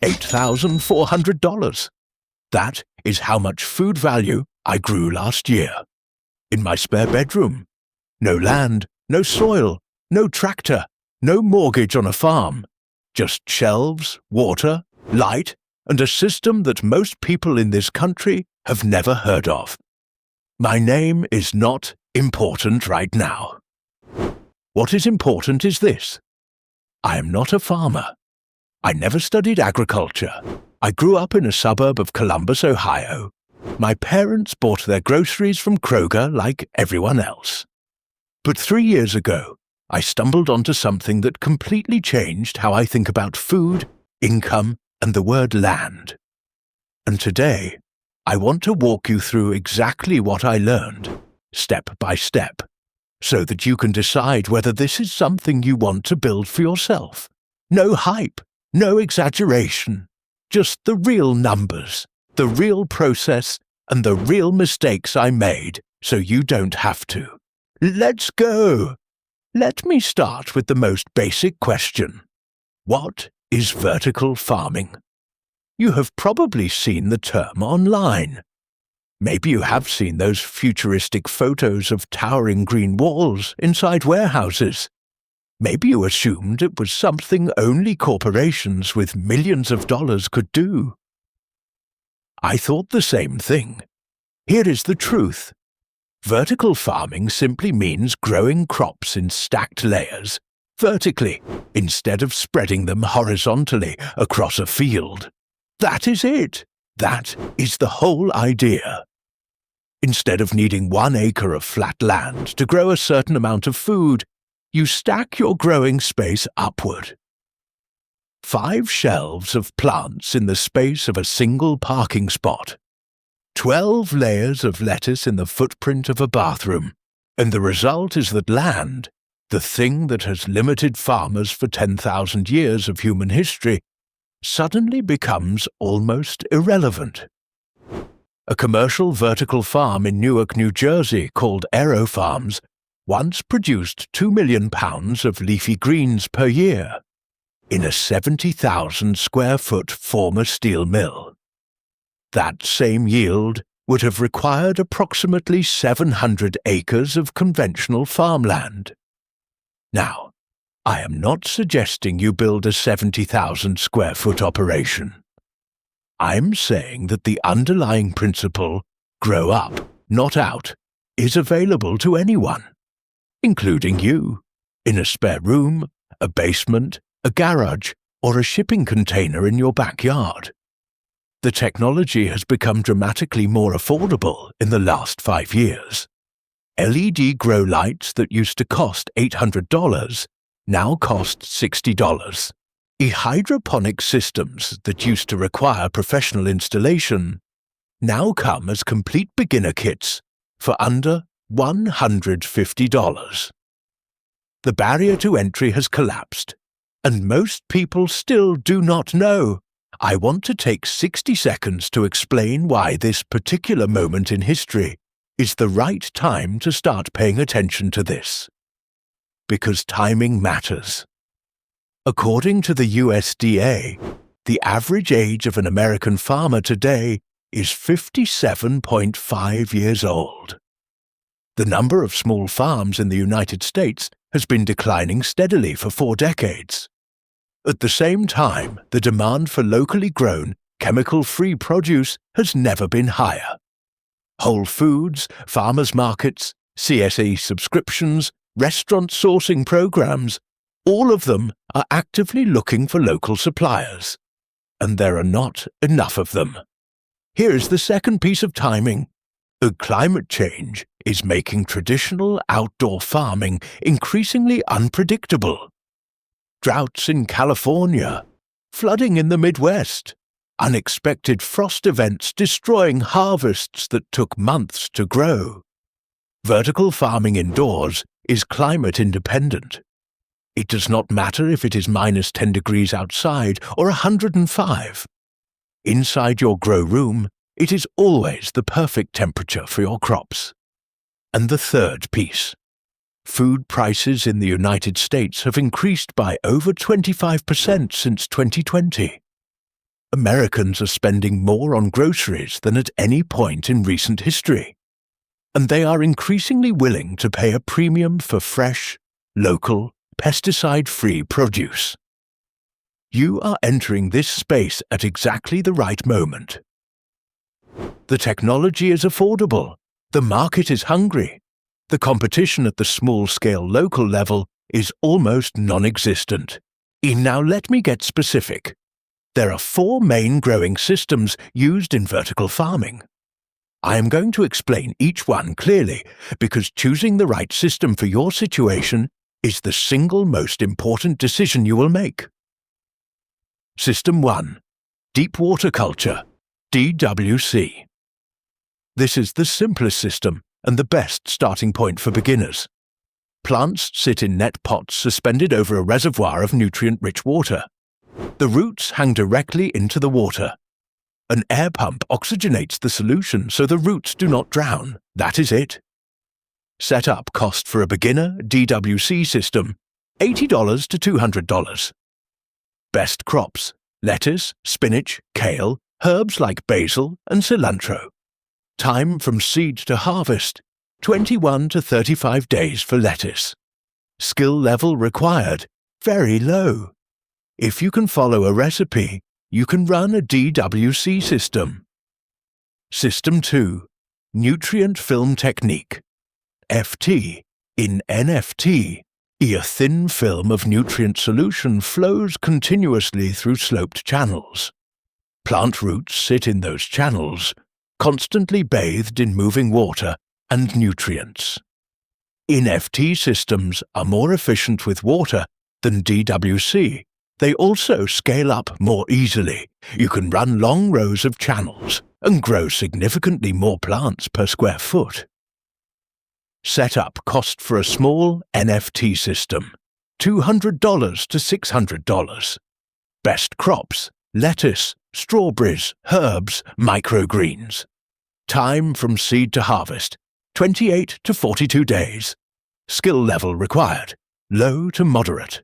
$8,400. That is how much food value I grew last year. In my spare bedroom. No land, no soil, no tractor, no mortgage on a farm. Just shelves, water, light, and a system that most people in this country have never heard of. My name is not important right now. What is important is this. I am not a farmer. I never studied agriculture. I grew up in a suburb of Columbus, Ohio. My parents bought their groceries from Kroger like everyone else. But 3 years ago, I stumbled onto something that completely changed how I think about food, income, and the word land. And today, I want to walk you through exactly what I learned, step by step, so that you can decide whether this is something you want to build for yourself. No hype, no exaggeration, just the real numbers, the real process, and the real mistakes I made so you don't have to. Let's go! Let me start with the most basic question. What is vertical farming? You have probably seen the term online. Maybe you have seen those futuristic photos of towering green walls inside warehouses. Maybe you assumed it was something only corporations with millions of dollars could do. I thought the same thing. Here is the truth. Vertical farming simply means growing crops in stacked layers, vertically, instead of spreading them horizontally across a field. That is it. That is the whole idea. Instead of needing 1 acre of flat land to grow a certain amount of food, you stack your growing space upward. 5 shelves of plants in the space of a single parking spot. 12 layers of lettuce in the footprint of a bathroom, and the result is that land, the thing that has limited farmers for 10,000 years of human history, suddenly becomes almost irrelevant. A commercial vertical farm in Newark, New Jersey called Aero Farms once produced 2 million pounds of leafy greens per year in a 70,000 square foot former steel mill. That same yield would have required approximately 700 acres of conventional farmland. Now, I am not suggesting you build a 70,000 square foot operation. I'm saying that the underlying principle, grow up, not out, is available to anyone, including you, in a spare room, a basement, a garage, or a shipping container in your backyard. The technology has become dramatically more affordable in the last 5 years. LED grow lights that used to cost $800 now cost $60. Hydroponic systems that used to require professional installation now come as complete beginner kits for under $150. The barrier to entry has collapsed, and most people still do not know. I want to take 60 seconds to explain why this particular moment in history is the right time to start paying attention to this. Because timing matters. According to the USDA, the average age of an American farmer today is 57.5 years old. The number of small farms in the United States has been declining steadily for 4 decades. At the same time, the demand for locally grown, chemical-free produce has never been higher. Whole Foods, farmers markets, CSA subscriptions, restaurant sourcing programs, all of them are actively looking for local suppliers. And there are not enough of them. Here is the second piece of timing. Climate change is making traditional outdoor farming increasingly unpredictable. Droughts in California, flooding in the Midwest, unexpected frost events destroying harvests that took months to grow. Vertical farming indoors is climate independent. It does not matter if it is minus 10 degrees outside or 105. Inside your grow room, it is always the perfect temperature for your crops. And the third piece. Food prices in the United States have increased by over 25% since 2020. Americans are spending more on groceries than at any point in recent history, and they are increasingly willing to pay a premium for fresh, local, pesticide-free produce. You are entering this space at exactly the right moment. The technology is affordable, the market is hungry, the competition at the small-scale local level is almost non-existent. Now let me get specific. There are 4 main growing systems used in vertical farming. I am going to explain each one clearly because choosing the right system for your situation is the single most important decision you will make. System 1. Deep Water Culture, DWC. This is the simplest system and the best starting point for beginners. Plants sit in net pots suspended over a reservoir of nutrient-rich water. The roots hang directly into the water. An air pump oxygenates the solution so the roots do not drown. That is it. Setup cost for a beginner DWC system, $80 to $200. Best crops: lettuce, spinach, kale, herbs like basil and cilantro. Time from seed to harvest, 21 to 35 days for lettuce. Skill level required, very low. If you can follow a recipe, you can run a DWC system. System 2. Nutrient Film Technique, FT. In NFT, a thin film of nutrient solution flows continuously through sloped channels. Plant roots sit in those channels, constantly bathed in moving water and nutrients. NFT systems are more efficient with water than DWC. They also scale up more easily. You can run long rows of channels and grow significantly more plants per square foot. Setup cost for a small NFT system, $200 to $600. Best crops: lettuce, strawberries, herbs, microgreens. Time from seed to harvest, 28 to 42 days. Skill level required, low to moderate.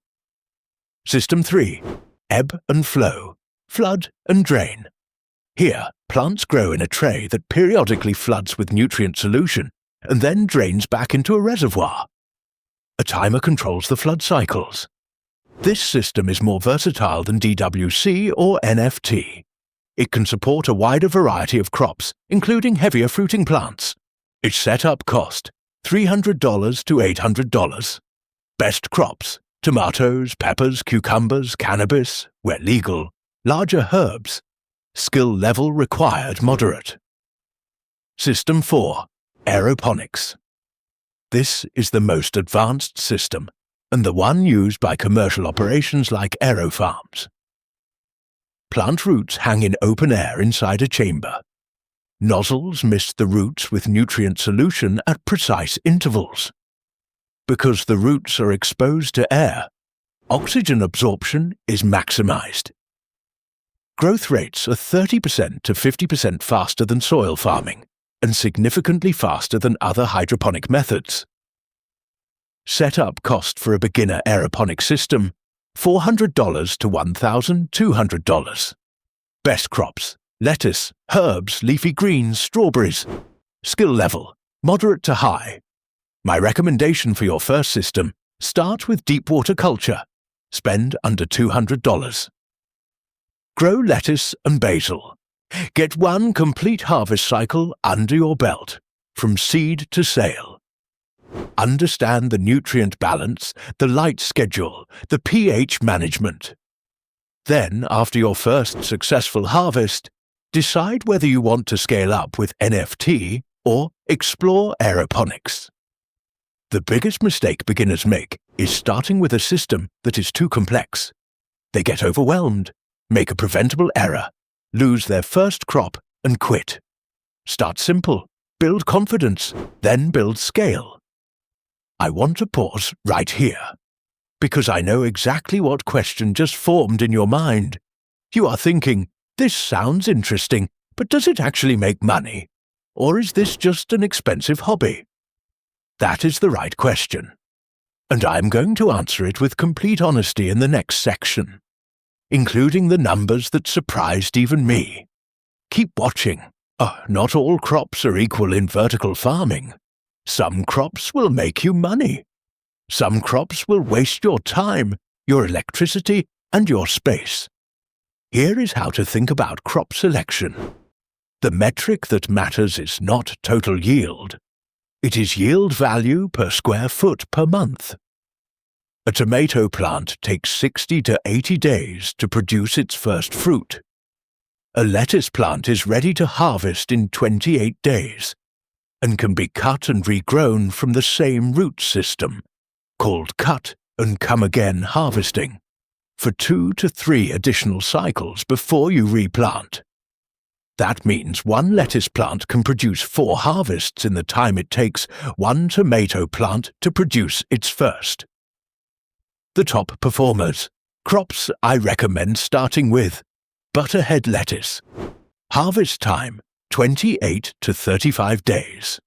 System 3. Ebb and flow, flood and drain. Here, plants grow in a tray that periodically floods with nutrient solution and then drains back into a reservoir. A timer controls the flood cycles. This system is more versatile than DWC or NFT. It can support a wider variety of crops, including heavier fruiting plants. Its setup cost, $300 to $800. Best crops: tomatoes, peppers, cucumbers, cannabis, where legal, larger herbs. Skill level required moderate. System 4. Aeroponics. This is the most advanced system, and the one used by commercial operations like aerofarms. Plant roots hang in open air inside a chamber. Nozzles mist the roots with nutrient solution at precise intervals. Because the roots are exposed to air, oxygen absorption is maximized. Growth rates are 30% to 50% faster than soil farming, and significantly faster than other hydroponic methods. Setup cost for a beginner aeroponic system, $400 to $1,200. Best crops: lettuce, herbs, leafy greens, strawberries. Skill level: moderate to high. My recommendation for your first system: start with deep water culture. Spend under $200. Grow lettuce and basil. Get one complete harvest cycle under your belt, from seed to sale. Understand the nutrient balance, the light schedule, the pH management. Then, after your first successful harvest, decide whether you want to scale up with NFT or explore aeroponics. The biggest mistake beginners make is starting with a system that is too complex. They get overwhelmed, make a preventable error, lose their first crop, and quit. Start simple, build confidence, then build scale. I want to pause right here, because I know exactly what question just formed in your mind. You are thinking, this sounds interesting, but does it actually make money? Or is this just an expensive hobby? That is the right question, and I'm going to answer it with complete honesty in the next section. including the numbers that surprised even me. Keep watching. Not all crops are equal in vertical farming. Some crops will make you money. Some crops will waste your time, your electricity, and your space. Here is how to think about crop selection. The metric that matters is not total yield. It is yield value per square foot per month. A tomato plant takes 60 to 80 days to produce its first fruit. A lettuce plant is ready to harvest in 28 days and can be cut and regrown from the same root system, called cut and come again harvesting, for 2 to 3 additional cycles before you replant. That means one lettuce plant can produce 4 harvests in the time it takes one tomato plant to produce its first. The top performers. Crops I recommend starting with: butterhead lettuce. Harvest time 28 to 35 days.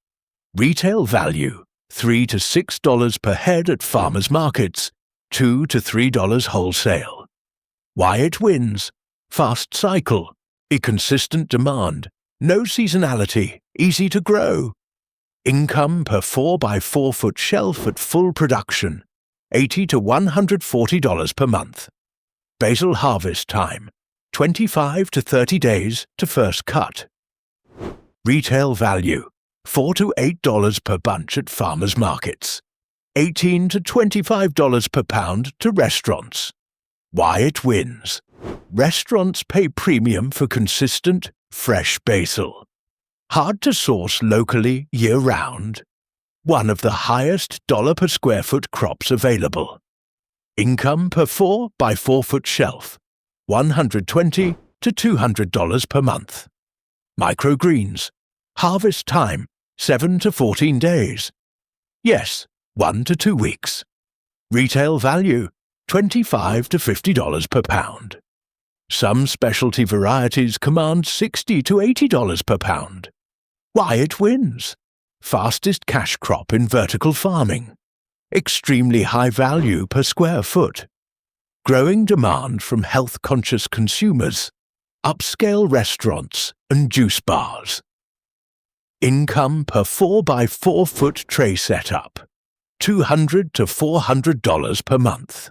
Retail value $3 to $6 per head at farmers markets, $2 to $3 wholesale. Why it wins: fast cycle, consistent demand, no seasonality, easy to grow. Income per 4 by 4 foot shelf at full production, $80 to $140 per month. Basil harvest time 25 to 30 days to first cut. Retail value $4 to $8 per bunch at farmers markets, $18 to $25 per pound to restaurants. Why it wins: restaurants pay premium for consistent, fresh basil. Hard to source locally year-round. One of the highest dollar per square foot crops available. Income per 4 by 4 foot shelf, $120 to $200 per month. Microgreens. Harvest time 7 to 14 days. Yes, 1 to 2 weeks. Retail value $25 to $50 per pound. Some specialty varieties command $60 to $80 per pound. Why it wins: fastest cash crop in vertical farming. Extremely high value per square foot. Growing demand from health-conscious consumers, upscale restaurants and juice bars. Income per 4 by 4 foot tray setup, $200 to $400 per month.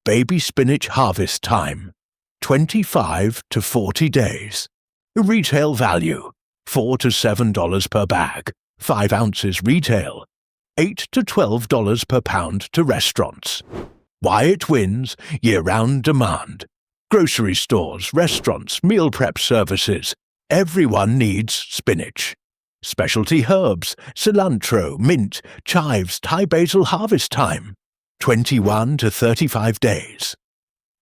Baby spinach harvest time, 25 to 40 days. Retail value, $4 to $7 per bag, 5 ounces retail, $8 to $12 per pound to restaurants. Why it wins: year-round demand. Grocery stores, restaurants, meal prep services. Everyone needs spinach. Specialty herbs, cilantro, mint, chives, Thai basil harvest time, 21 to 35 days.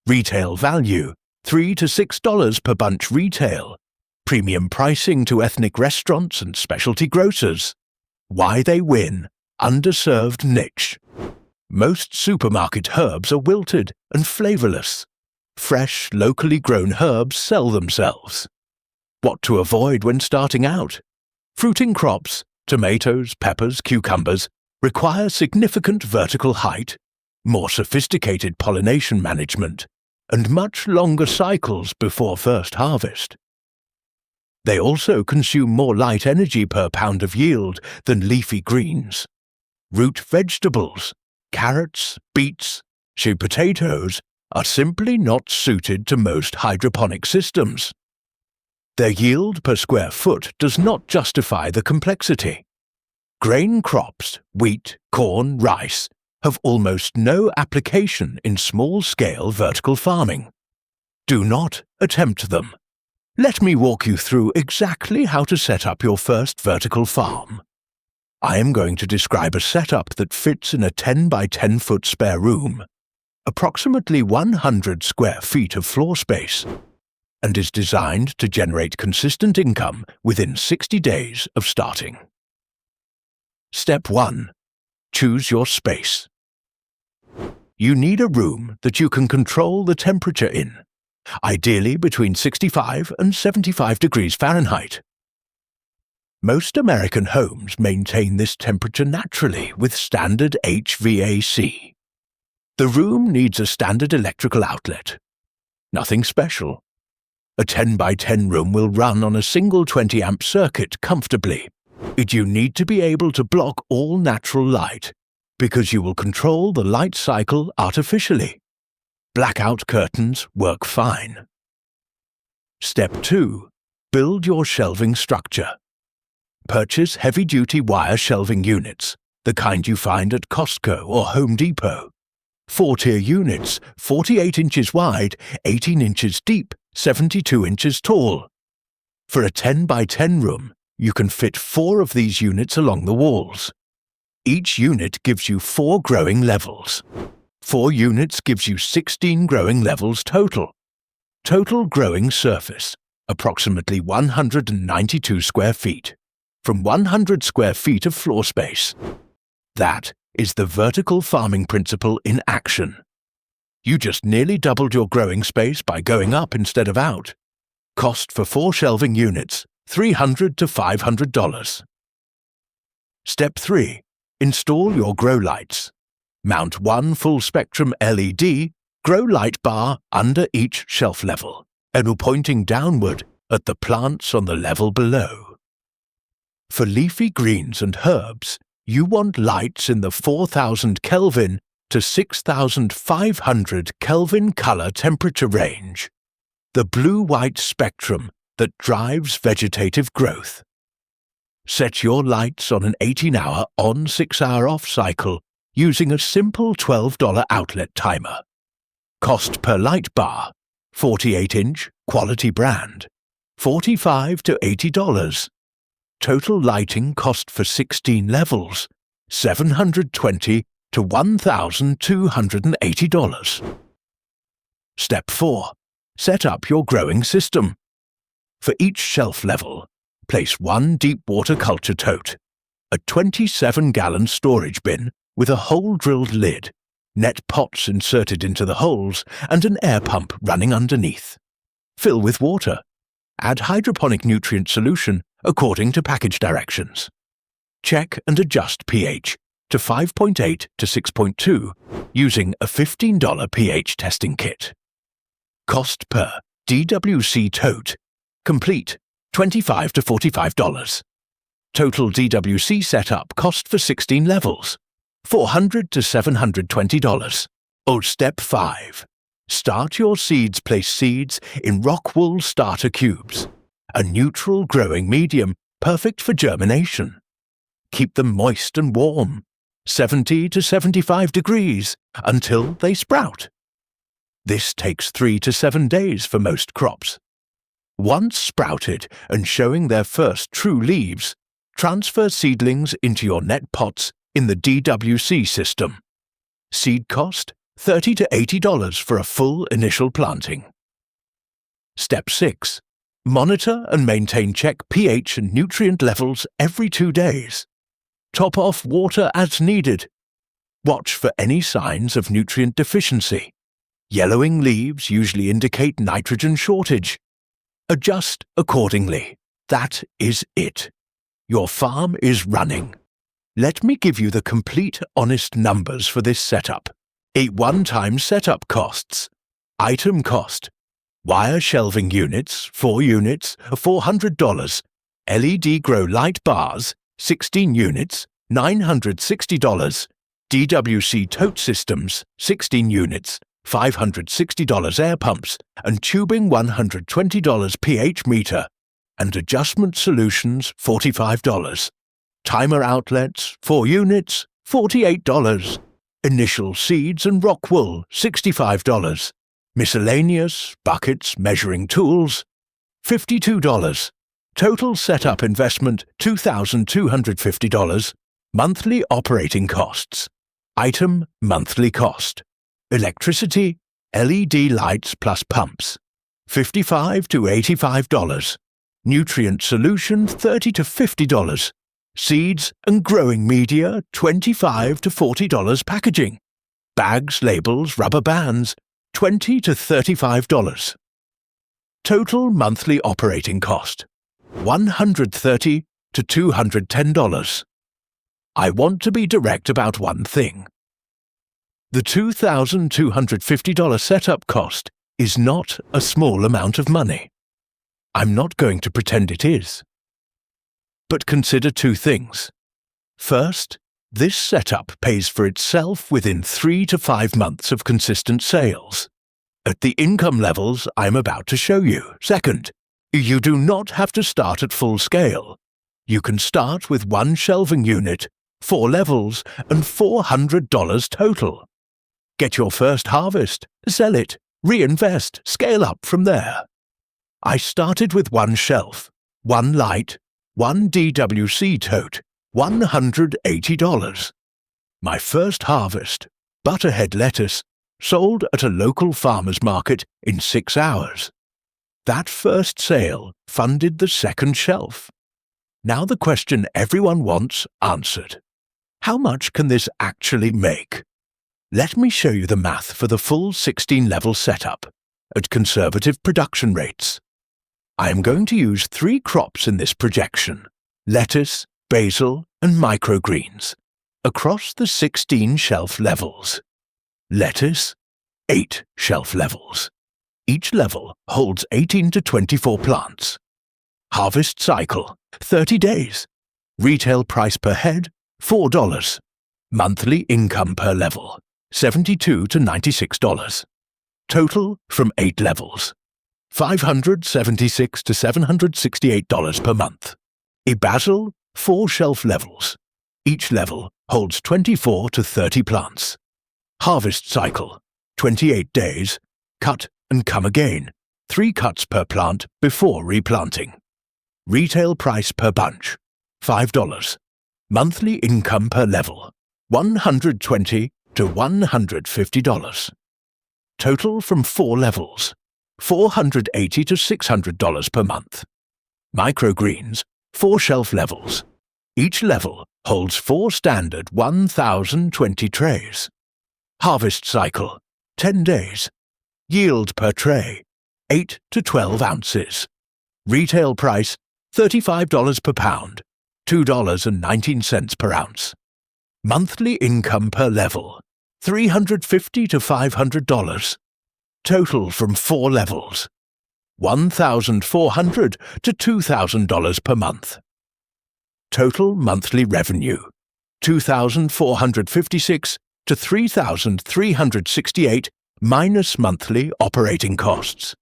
Retail value, $3 to $6 per bunch retail. Premium pricing to ethnic restaurants and specialty grocers. Why they win: underserved niche. Most supermarket herbs are wilted and flavorless. Fresh, locally grown herbs sell themselves. What to avoid when starting out: fruiting crops, tomatoes, peppers, cucumbers, require significant vertical height, more sophisticated pollination management, and much longer cycles before first harvest. They also consume more light energy per pound of yield than leafy greens. Root vegetables, carrots, beets, sweet potatoes are simply not suited to most hydroponic systems. Their yield per square foot does not justify the complexity. Grain crops, wheat, corn, rice, have almost no application in small-scale vertical farming. Do not attempt them. Let me walk you through exactly how to set up your first vertical farm. I am going to describe a setup that fits in a 10 by 10 foot spare room, approximately 100 square feet of floor space, and is designed to generate consistent income within 60 days of starting. Step 1. Choose your space. You need a room that you can control the temperature in, ideally between 65 and 75 degrees Fahrenheit. Most American homes maintain this temperature naturally with standard HVAC. The room needs a standard electrical outlet, Nothing special. A 10 by 10 room will run on a single 20-amp circuit comfortably. You need to be able to block all natural light, because you will control the light cycle artificially. Blackout curtains work fine. Step 2. Build your shelving structure. Purchase heavy-duty wire shelving units, the kind you find at Costco or Home Depot. 4-tier units, 48 inches wide, 18 inches deep, 72 inches tall. For a 10 by 10 room, you can fit 4 of these units along the walls. Each unit gives you 4 growing levels. 4 units gives you 16 growing levels total. Total growing surface, approximately 192 square feet, from 100 square feet of floor space. That is the vertical farming principle in action. You just nearly doubled your growing space by going up instead of out. Cost for 4 shelving units, $300 to $500. Step 3. Install your grow lights. Mount 1 full-spectrum LED grow light bar under each shelf level and pointing downward at the plants on the level below. For leafy greens and herbs, you want lights in the 4000 Kelvin to 6500 Kelvin color temperature range, the blue-white spectrum that drives vegetative growth. Set your lights on an 18-hour on, 6-hour off cycle using a simple $12 outlet timer. Cost per light bar, 48-inch, quality brand, $45 to $80. Total lighting cost for 16 levels, $720 to $1,280. Step 4. Set up your growing system. For each shelf level, place 1 deep water culture tote, a 27-gallon storage bin with a hole-drilled lid, net pots inserted into the holes, and an air pump running underneath. Fill with water. Add hydroponic nutrient solution according to package directions. Check and adjust pH to 5.8 to 6.2 using a $15 pH testing kit. Cost per DWC tote, complete, $25 to $45. Total DWC setup cost for 16 levels, $400 to $720. Step 5. Start your seeds. Place seeds in rock wool starter cubes, a neutral growing medium perfect for germination. Keep them moist and warm, 70 to 75 degrees, until they sprout. This takes 3 to 7 days for most crops. Once sprouted and showing their first true leaves, transfer seedlings into your net pots in the DWC system. Seed cost, $30 to $80 for a full initial planting. Step 6. Monitor and maintain check pH and nutrient levels every 2 days. Top off water as needed. Watch for any signs of nutrient deficiency. Yellowing leaves usually indicate nitrogen shortage. Adjust accordingly. That is it. Your farm is running. Let me give you the complete honest numbers for this setup. One-time setup costs. Item cost. Wire shelving units, 4 units, $400. LED grow light bars, 16 units, $960. DWC tote systems, 16 units, $560. Air pumps and tubing, $120. pH meter and adjustment solutions, $45. Timer outlets, 4 units, $48. Initial seeds and rock wool, $65. Miscellaneous, buckets, measuring tools, $52. Total setup investment, $2,250. Monthly operating costs. Item monthly cost. Electricity, LED lights plus pumps, $55 to $85. Nutrient solution, $30 to $50. Seeds and growing media, $25 to $40 packaging. Bags, labels, rubber bands, $20 to $35. Total monthly operating cost, $130 to $210. I want to be direct about one thing. The $2,250 setup cost is not a small amount of money. I'm not going to pretend it is. But consider two things. First, this setup pays for itself within 3 to 5 months of consistent sales, at the income levels I'm about to show you. Second, you do not have to start at full scale. You can start with one shelving unit, 4 levels, and $400 total. Get your first harvest, sell it, reinvest, scale up from there. I started with one shelf, one light, one DWC tote, $180. My first harvest, butterhead lettuce, sold at a local farmer's market in 6 hours. That first sale funded the second shelf. Now the question everyone wants answered. How much can this actually make? Let me show you the math for the full 16-level setup at conservative production rates. I am going to use 3 crops in this projection: lettuce, basil, and microgreens, across the 16 shelf levels. Lettuce, 8 shelf levels. Each level holds 18 to 24 plants. Harvest cycle, 30 days. Retail price per head, $4. Monthly income per level, $72 to $96. Total from 8 levels, $576 to $768 per month. Basil, 4 shelf levels. Each level holds 24 to 30 plants. Harvest cycle, 28 days. Cut and come again, 3 cuts per plant before replanting. Retail price per bunch, $5. Monthly income per level, $120 to $150. Total from 4 levels, $480 to $600 per month. Microgreens, 4 shelf levels. Each level holds 4 standard 1,020 trays. Harvest cycle, 10 days. Yield per tray, 8 to 12 ounces. Retail price, $35 per pound, $2.19 per ounce. Monthly income per level, $350 to $500. Total from 4 levels, $1,400 to $2,000 per month. Total monthly revenue, $2,456 to $3,368 minus monthly operating costs,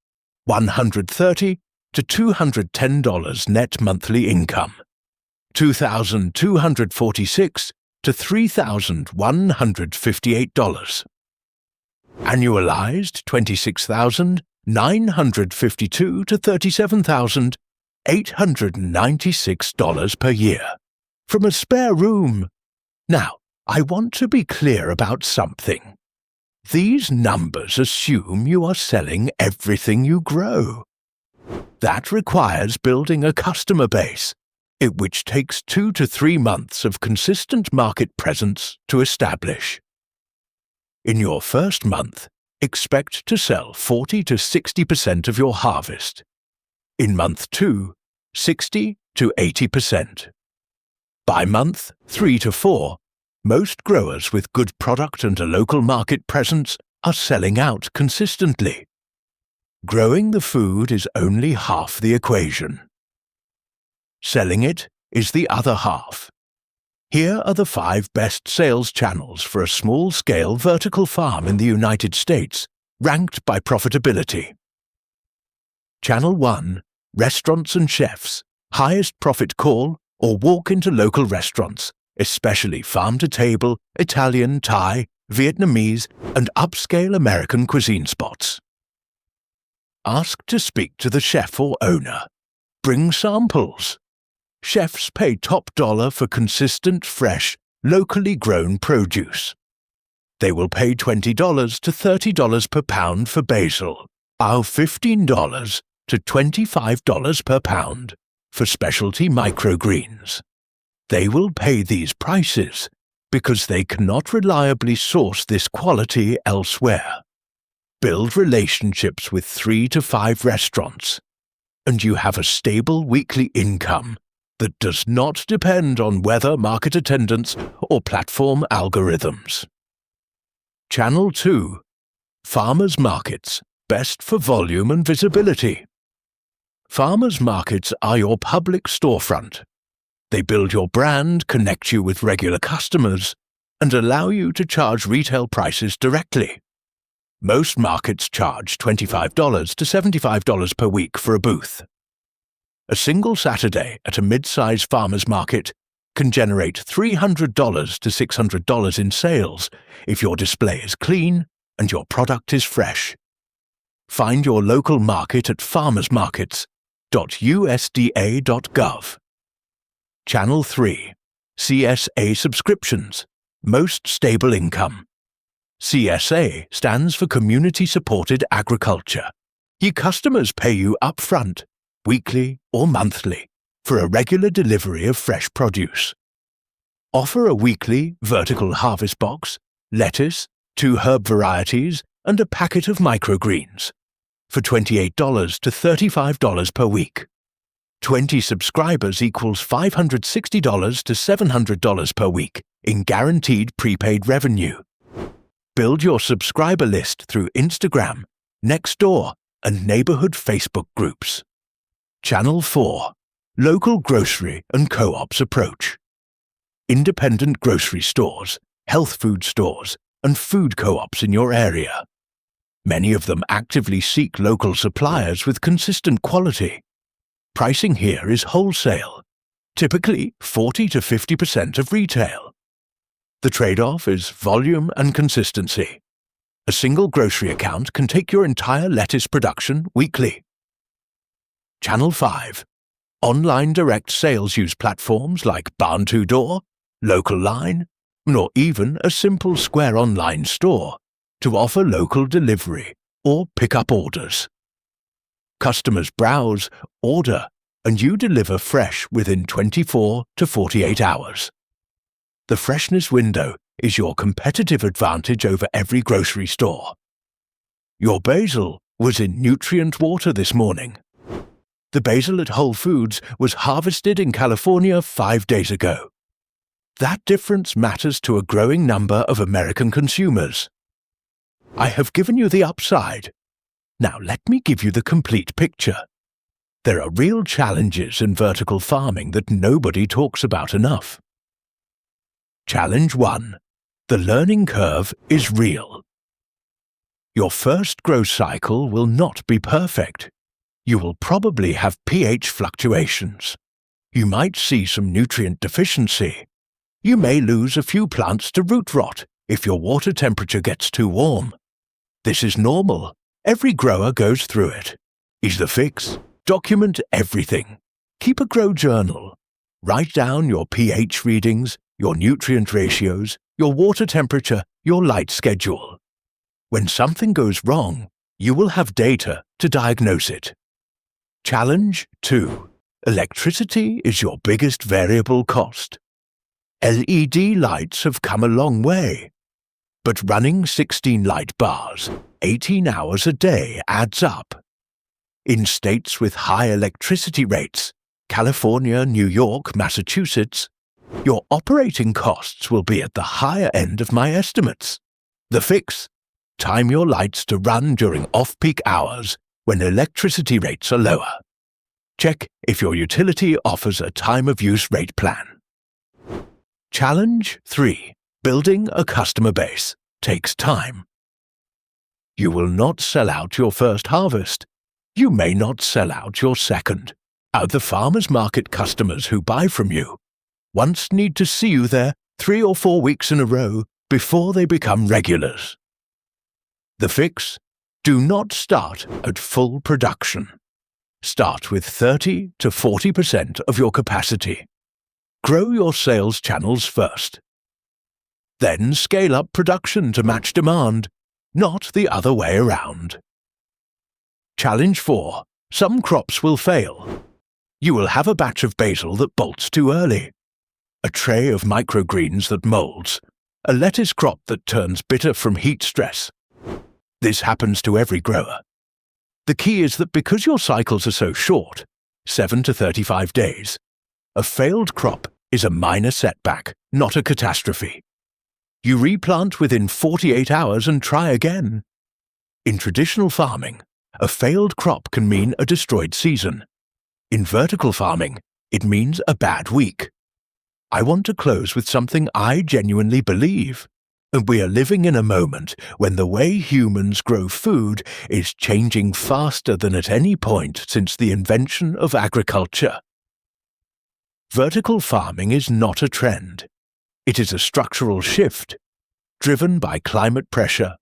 $130 to $210 net monthly income, $2,246 to $3,158. Annualized $26,952 to $37,896 per year from a spare room. Now, I want to be clear about something. These numbers assume you are selling everything you grow. That requires building a customer base, which takes 2 to 3 months of consistent market presence to establish. In your first month, expect to sell 40 to 60% of your harvest. In month 2, 60 to 80%. By month 3 to 4, most growers with good product and a local market presence are selling out consistently. Growing the food is only half the equation. Selling it is the other half. Here are the 5 best sales channels for a small-scale vertical farm in the United States, ranked by profitability. Channel 1, Restaurants and Chefs, highest profit call or walk into local restaurants, especially farm-to-table, Italian, Thai, Vietnamese, and upscale American cuisine spots. Ask to speak to the chef or owner. Bring samples. Chefs pay top dollar for consistent, fresh, locally grown produce. They will pay $20 to $30 per pound for basil, or $15 to $25 per pound for specialty microgreens. They will pay these prices because they cannot reliably source this quality elsewhere. Build relationships with 3 to 5 restaurants, and you have a stable weekly income that does not depend on weather, market attendance, or platform algorithms. Channel 2, Farmers Markets, best for volume and visibility. Farmers markets are your public storefront. They build your brand, connect you with regular customers, and allow you to charge retail prices directly. Most markets charge $25 to $75 per week for a booth. A single Saturday at a mid-size farmers market can generate $300 to $600 in sales if your display is clean and your product is fresh. Find your local market at farmersmarkets.usda.gov. Channel 3. CSA Subscriptions. Most stable income. CSA stands for Community Supported Agriculture. Your customers pay you upfront, weekly or monthly, for a regular delivery of fresh produce. Offer a weekly vertical harvest box, lettuce, 2 herb varieties, and a packet of microgreens for $28 to $35 per week. 20 subscribers equals $560 to $700 per week in guaranteed prepaid revenue. Build your subscriber list through Instagram, Nextdoor, and neighborhood Facebook groups. Channel 4. Local grocery and co-ops approach. Independent grocery stores, health food stores, and food co-ops in your area. Many of them actively seek local suppliers with consistent quality. Pricing here is wholesale, typically 40 to 50% of retail. The trade-off is volume and consistency. A single grocery account can take your entire lettuce production weekly. Channel 5. Online direct sales use platforms like Barn2Door, Local Line, or even a simple Square online store to offer local delivery or pick-up orders. Customers browse, order, and you deliver fresh within 24 to 48 hours. The freshness window is your competitive advantage over every grocery store. Your basil was in nutrient water this morning. The basil at Whole Foods was harvested in California 5 days ago. That difference matters to a growing number of American consumers. I have given you the upside. Now let me give you the complete picture. There are real challenges in vertical farming that nobody talks about enough. Challenge 1. The learning curve is real. Your first growth cycle will not be perfect. You will probably have pH fluctuations. You might see some nutrient deficiency. You may lose a few plants to root rot if your water temperature gets too warm. This is normal. Every grower goes through it. Is the fix? Document everything. Keep a grow journal. Write down your pH readings, your nutrient ratios, your water temperature, your light schedule. When something goes wrong, you will have data to diagnose it. Challenge 2. Electricity is your biggest variable cost. LED lights have come a long way. But running 16 light bars, 18 hours a day adds up. In states with high electricity rates, California, New York, Massachusetts, your operating costs will be at the higher end of my estimates. The fix? Time your lights to run during off-peak hours when electricity rates are lower. Check if your utility offers a time-of-use rate plan. Challenge 3. Building a customer base takes time. You will not sell out your first harvest. You may not sell out your second. The farmers market customers who buy from you once need to see you there 3 or 4 weeks in a row before they become regulars. The fix? Do not start at full production. Start with 30 to 40% of your capacity. Grow your sales channels first. Then scale up production to match demand, not the other way around. Challenge 4. Some crops will fail. You will have a batch of basil that bolts too early, a tray of microgreens that molds, a lettuce crop that turns bitter from heat stress. This happens to every grower. The key is that because your cycles are so short, 7 to 35 days, a failed crop is a minor setback, not a catastrophe. You replant within 48 hours and try again. In traditional farming, a failed crop can mean a destroyed season. In vertical farming, it means a bad week. I want to close with something I genuinely believe. And we are living in a moment when the way humans grow food is changing faster than at any point since the invention of agriculture. Vertical farming is not a trend. It is a structural shift, driven by climate pressure,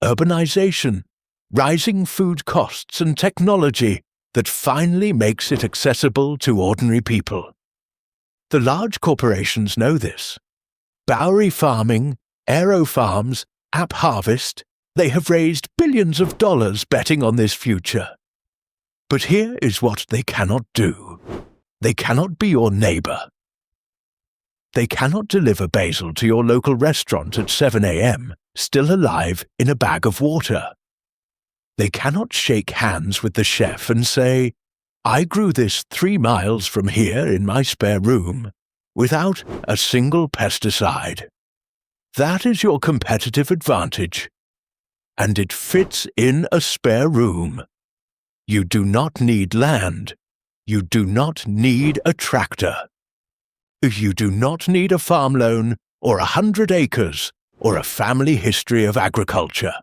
urbanization, rising food costs and technology that finally makes it accessible to ordinary people. The large corporations know this. Bowery Farming, Aero Farms, App Harvest, they have raised billions of dollars betting on this future. But here is what they cannot do. They cannot be your neighbor. They cannot deliver basil to your local restaurant at 7 a.m., still alive in a bag of water. They cannot shake hands with the chef and say, "I grew this 3 miles from here in my spare room, without a single pesticide." That is your competitive advantage. And it fits in a spare room. You do not need land. You do not need a tractor. You do not need a farm loan or 100 acres or a family history of agriculture.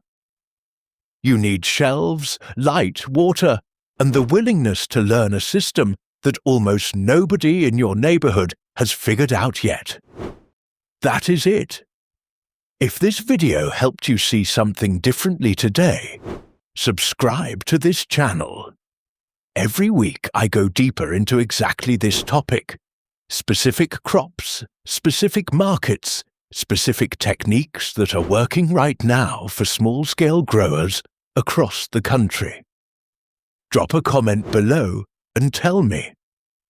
You need shelves, light, water, and the willingness to learn a system that almost nobody in your neighborhood has figured out yet. That is it. If this video helped you see something differently today, subscribe to this channel. Every week I go deeper into exactly this topic. Specific crops, specific markets, specific techniques that are working right now for small-scale growers across the country. Drop a comment below and tell me,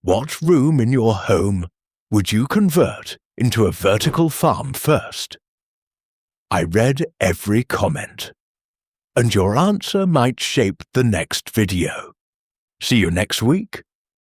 what room in your home would you convert into a vertical farm first? I read every comment, and your answer might shape the next video. See you next week.